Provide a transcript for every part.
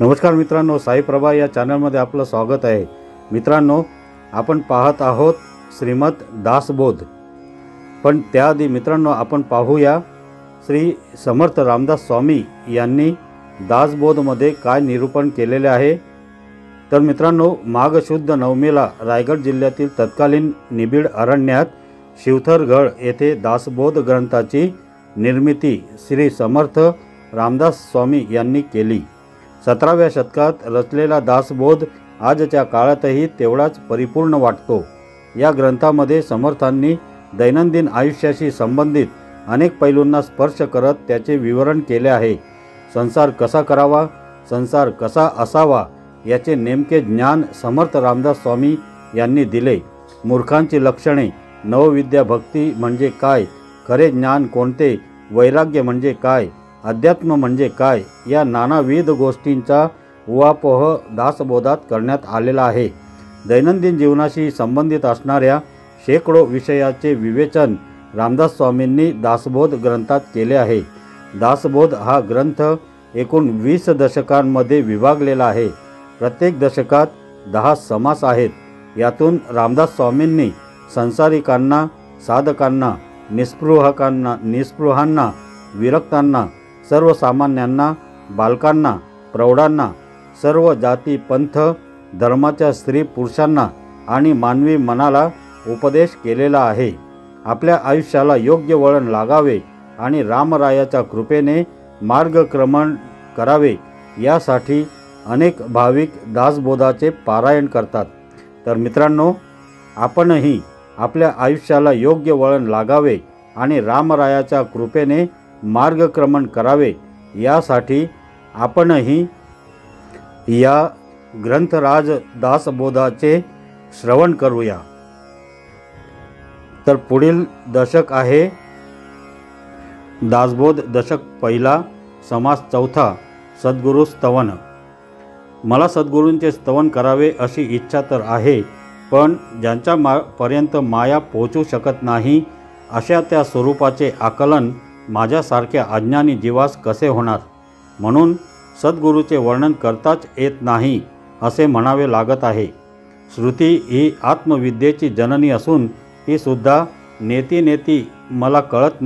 नमस्कार मित्रांनो, साई प्रभा या चॅनलमध्ये आपलं स्वागत आहे। मित्रांनो, आपण पाहत आहोत श्रीमद दासबोध। पण त्याआधी मित्रांनो आपण पाहूया श्री समर्थ रामदास स्वामी यांनी दासबोधमध्ये काय निरूपण केलेले आहे। तर मित्रांनो, माघ शुद्ध नवमीला रायगड जिल्ह्यातील तत्कालीन निबिड अरण्यात शिवथरगड येथे दासबोध ग्रंथाची निर्मिती श्री समर्थ रामदास स्वामी यांनी केली। 17व्या शतकात रचलेला दासबोध आजच्या काळातही तेवढाच परिपूर्ण वाटतो। या ग्रंथामध्ये समर्थांनी दैनंदिन आयुष्याशी संबंधित अनेक पैलूंना स्पर्श करत त्याचे विवरण केले आहे। संसार कसा करावा, संसार कसा असावा याचे नेमके ज्ञान समर्थ रामदास स्वामी यांनी दिले। मूर्खांची लक्षणे, नवविद्या भक्ती म्हणजे काय, खरे ज्ञान कोणते, वैराग्य म्हणजे काय, अध्यात्म म्हणजे काय, या नानाविध गोष्टींचा उहापोह दासबोधात करण्यात आलेला आहे। दैनंदिन जीवनाशी संबंधित असणाऱ्या शेकडो विषयाचे विवेचन रामदास स्वामींनी दासबोध ग्रंथात केले आहे। दासबोध हा ग्रंथ एकूण 20 दशकांमध्ये विभागलेला आहे। प्रत्येक दशकात 10 समास आहेत। यातून रामदास स्वामींनी संसारिकांना, साधकांना, निस्पृहांना, विरक्तांना, सर्वसामान्यांना, बालकांना, प्रौढांना, सर्व जाती पंथ धर्माच्या स्त्री पुरुषांना आणि मानवी मनाला उपदेश केलेला आहे। आपल्या आयुष्याला योग्य वळण लागावे आणि रामरायाच्या कृपेने मार्गक्रमण करावे यासाठी अनेक भाविक दासबोधाचे पारायण करतात। तर मित्रांनो, आपणही आपल्या आयुष्याला योग्य वळण लागावे आणि रामरायाच्या कृपेने मार्गक्रमण करावे यासाठी आपणही या ग्रंथराज दासबोधाचे श्रवण करूया। तर पुढील दशक आहे दासबोध दशक पहिला, समास चौथा, सद्गुरु स्तवन। मला सद्गुरूंचे स्तवन करावे अशी इच्छा तर आहे, पण ज्यांच्या पर्यंत माया पोहोचू शकत नाही अशा त्या स्वरूपाचे आकलन माझ्यासारख्या अज्ञानी जीवास कसे होणार। म्हणून सद्गुरूचे वर्णन करताच येत नाही असे म्हणावे लागत आहे। श्रुती ही आत्मविद्येची जननी असून ती सुद्धा नेती मला कळत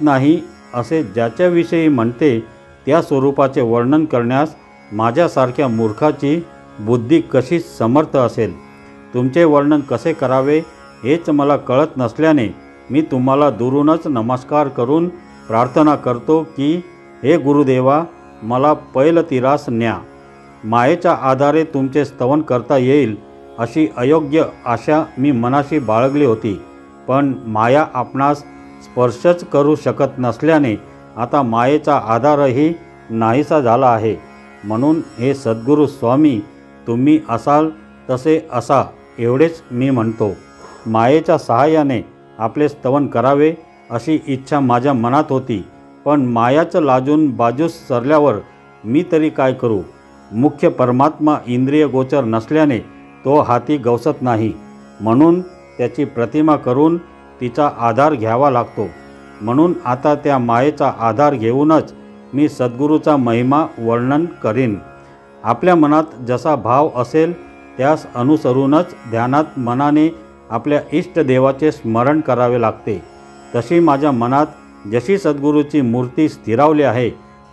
नाही असे ज्याच्याविषयी म्हणते त्या स्वरूपाचे वर्णन करण्यास माझ्यासारख्या मूर्खाची बुद्धी कशी समर्थ असेल। तुमचे वर्णन कसे करावे हेच मला कळत नसल्याने मी तुम्हाला दुरूनच नमस्कार करून प्रार्थना करतो की हे गुरुदेवा, मला पैलतीरास न्या। मायेच्या आधारे तुमचे स्तवन करता येईल अशी अयोग्य आशा मी मनाशी बाळगली होती, पण माया आपणास स्पर्शच करू शकत नसल्याने आता मायेचा आधारही नाहीसा झाला आहे। म्हणून हे सद्गुरू स्वामी, तुम्ही असाल तसे असा एवढेच मी म्हणतो। मायेच्या सहाय्याने आपले स्तवन करावे अशी इच्छा माझ्या मनात होती, पण मायाचं लाजून बाजूस सरल्यावर मी तरी काय करू। मुख्य परमात्मा इंद्रिय गोचर नसल्याने तो हाती गवसत नाही, म्हणून त्याची प्रतिमा करून तिचा आधार घ्यावा लागतो। म्हणून आता त्या मायेचा आधार घेऊनच मी सद्गुरूचा महिमा वर्णन करीन। आपल्या मनात जसा भाव असेल त्यास अनुसरूनच ध्यानात मनाने आपल्या इष्टदेवाचे स्मरण करावे लागते। तशी माझ्या मनात जशी सद्गुरूची मूर्ती स्थिरावली आहे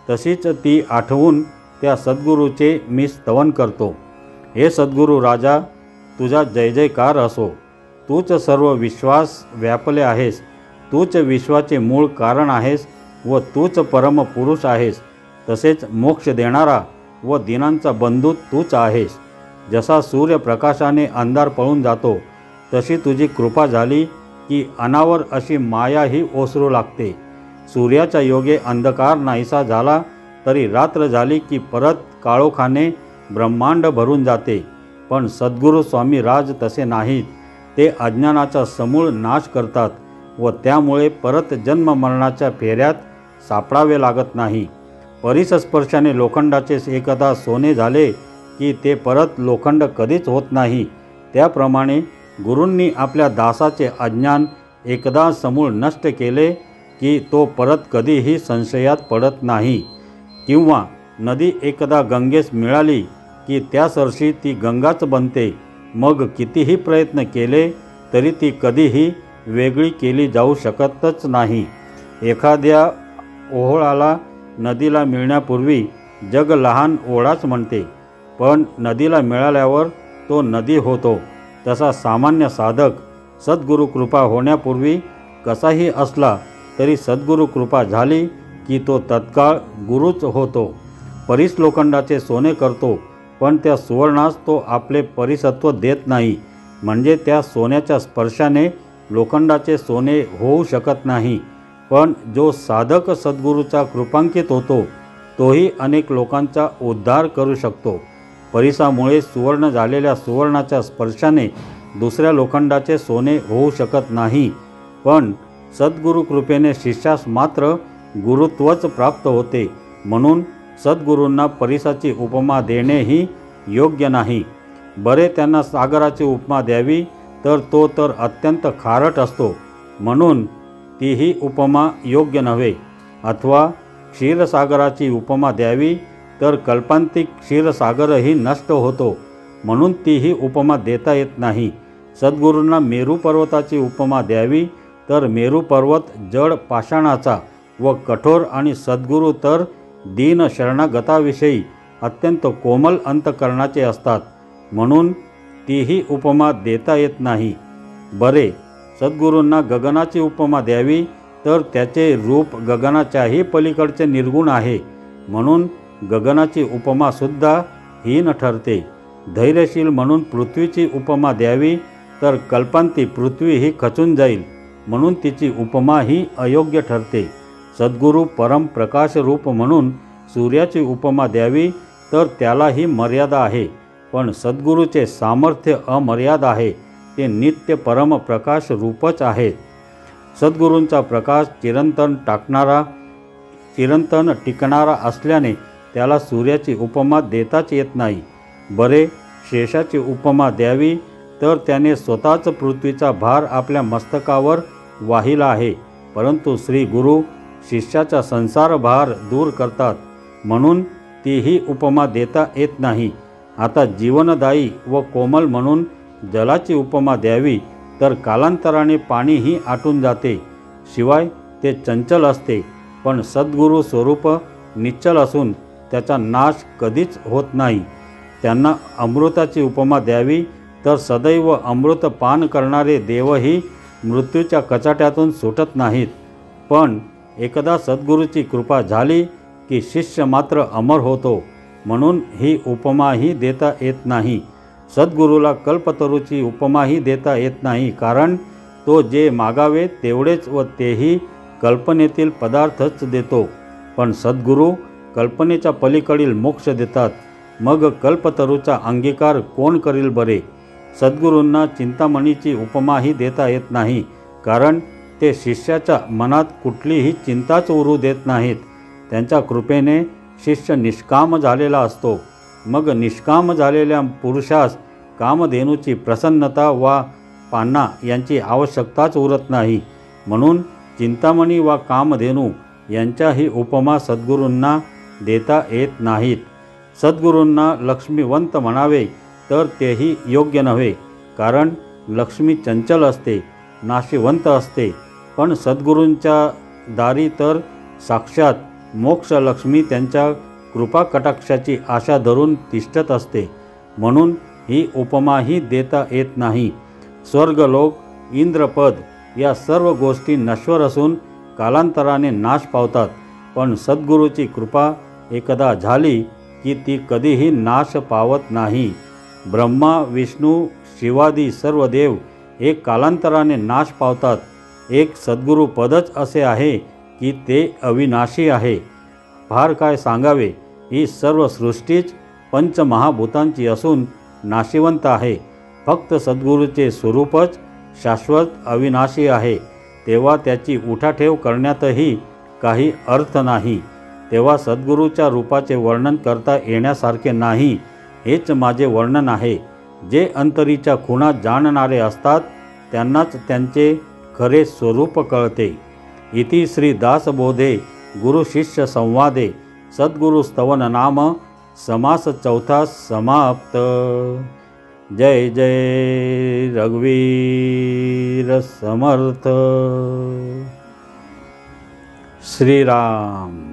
तशीच ती आठवून त्या सद्गुरूचे मी स्तवन करतो। हे सद्गुरू राजा, तुझा जय जयकार असो। तूच सर्व विश्वास व्यापले आहेस, तूच विश्वाचे मूळ कारण आहेस व तूच परमपुरुष आहेस। तसेच मोक्ष देणारा व दिनांचा बंधू तूच आहेस। जसा सूर्यप्रकाशाने अंधार पळून जातो तशी तुझी कृपा झाली की अनावर अशी मायाही ओसरू लागते। सूर्याच्या योगे अंधकार नाहीसा झाला तरी रात्र झाली की परत काळोखाने ब्रह्मांड भरून जाते। पण सद्गुरू स्वामी राज तसे नाहीत, ते अज्ञानाचा समूळ नाश करतात व त्यामुळे परत जन्म मरणाच्या फेऱ्यात सापडावे लागत नाही। परिसस्पर्शाने लोखंडाचे एकदा सोने झाले की ते परत लोखंड कधीच होत नाही, त्याप्रमाणे गुरूंनी आपल्या दासाचे अज्ञान एकदा समूळ नष्ट केले की तो परत कधीही संशयात पडत नाही किंवा नदी एकदा गंगेस मिळाली की त्यासरशी ती गंगाच बनते. मग कितीही प्रयत्न केले तरी ती कधीही वेगळी केली जाऊ शकतच नाही. एखाद्या ओहोळाला नदीला मिळण्यापूर्वी जग लहान ओढाच म्हणते, पण नदीला मिळाल्यावर तो नदी होतो. तसा सामान्य साधक सद्गुरू कृपा होण्यापूर्वी कसाही असला तरी सद्गुरू कृपा झाली की तो तत्काळ गुरुच होतो. परीस लोखंडाचे सोने करतो, पण त्या सुवर्णास तो आपले परिसत्व देत नाही. म्हणजे त्या सोन्याच्या स्पर्शाने लोखंडाचे सोने होऊ शकत नाही. पण जो साधक सद्गुरूचा कृपांकित होतो तोही अनेक लोकांचा उद्धार करू शकतो. परिसामुळे सुवर्ण झालेल्या सुवर्णाच्या स्पर्शाने दुसऱ्या लोखंडाचे सोने होऊ शकत नाही. पण सद्गुरू कृपेने शिष्यास मात्र गुरुत्वच प्राप्त होते. म्हणून सद्गुरूंना परिसाची उपमा देणेही योग्य नाही. बरे त्यांना सागराची उपमा द्यावी तर तो तर अत्यंत खारट असतो, म्हणून तीही उपमा योग्य नव्हे. अथवा क्षीरसागराची उपमा द्यावी तर कल्पांतिक क्षीरसागरही नष्ट होतो, म्हणून तीही उपमा देता येत नाही. सद्गुरूंना मेरू पर्वताची उपमा द्यावी तर मेरू पर्वत जड पाषाणाचा व कठोर आणि सद्गुरू तर दीन शरणागताविषयी अत्यंत कोमल अंतकरणाचे असतात, म्हणून तीही उपमा देता येत नाही. बरे सद्गुरूंना गगनाची उपमा द्यावी तर त्याचे रूप गगनाच्याही पलीकडचे निर्गुण आहे, म्हणून गगनाची उपमासुद्धा हीन ठरते. धैर्यशील म्हणून पृथ्वीची उपमा द्यावी तर कल्पांती पृथ्वी ही खचून जाईल, म्हणून तिची उपमा ही अयोग्य ठरते. सद्गुरू परम प्रकाश रूप म्हणून सूर्याची उपमा द्यावी तर त्यालाही मर्यादा आहे, पण सद्गुरूचे सामर्थ्य अमर्याद आहे. ते नित्य परम प्रकाश रूपच आहेत. सद्गुरूंचा प्रकाश चिरंतन टिकणारा असल्याने त्याला सूर्याची उपमा देताच येत नाही. बरे शेषाची उपमा द्यावी तर त्याने स्वतःच पृथ्वीचा भार आपल्या मस्तकावर वाहिला आहे, परंतु श्री गुरु शिष्याचा संसार भार दूर करतात, म्हणून तीही उपमा देता येत नाही. आता जीवनदायी व कोमल म्हणून जलाची उपमा द्यावी तर कालांतराने पाणीही आटून जाते. शिवाय ते चंचल असते, पण सद्गुरू स्वरूप निश्चल असून त्याचा नाश कधीच होत नाही. त्यांना अमृताची उपमा द्यावी तर सदैव अमृत पान करणारे देवही मृत्यूच्या कचाट्यातून सुटत नाहीत. पण एकदा सद्गुरूची कृपा झाली की शिष्य मात्र अमर होतो, म्हणून ही उपमाही देता येत नाही. सद्गुरूला कल्पतरूची उपमाही देता येत नाही, कारण तो जे मागावे तेवढेच व तेही कल्पनेतील पदार्थच देतो. पण सद्गुरू कल्पनेच्या पलीकडील मोक्ष देतात. मग कल्पतरूचा अंगीकार कोण करील बरे? सद्गुरूंना चिंतामणीची उपमाही देता येत नाही, कारण ते शिष्याच्या मनात कुठलीही चिंताच उरू देत नाहीत. त्यांच्या कृपेने शिष्य निष्काम झालेला असतो. मग निष्काम झालेल्या पुरुषास कामधेनूची प्रसन्नता वा पान्हा यांची आवश्यकताच उरत नाही. म्हणून चिंतामणी वा कामधेनू यांच्याही उपमा सद्गुरूंना देता येत नाहीत. सद्गुरूंना लक्ष्मीवंत म्हणावे तर तेही योग्य नव्हे, कारण लक्ष्मी चंचल असते, नाशिवंत असते. पण सद्गुरूंच्या दारी तर साक्षात मोक्षलक्ष्मी त्यांच्या कृपा कटाक्षाची आशा धरून तिष्ठत असते, म्हणून ही उपमाही देता येत नाही. स्वर्गलोक, इंद्रपद या सर्व गोष्टी नश्वर असून कालांतराने नाश पावतात, पण सद्गुरूची कृपा एकदा झाली की ती कधीही नाश पावत नाही. ब्रह्मा, विष्णू, शिवादी सर्व देव एक कालांतराने नाश पावतात. एक सद्गुरू पदच असे आहे की ते अविनाशी आहे. फार काय सांगावे, ही सर्व सृष्टीच पंचमहाभूतांची असून नाशिवंत आहे. फक्त सद्गुरूचे स्वरूपच शाश्वत अविनाशी आहे. तेव्हा त्याची उठाठेव करण्यातही काही अर्थ नाही. तेव्हा सद्गुरूच्या रूपाचे वर्णन करता येण्यासारखे नाही, हेच माझे वर्णन आहे. जे अंतरीच्या खुणा जाणणारे असतात त्यांनाच त्यांचे खरे स्वरूप कळते. इति श्री दासबोधे गुरुशिष्य संवादे सद्गुरु स्तवन नाम समास चौथा समाप्त। जय जय रघुवीर समर्थ। श्री राम।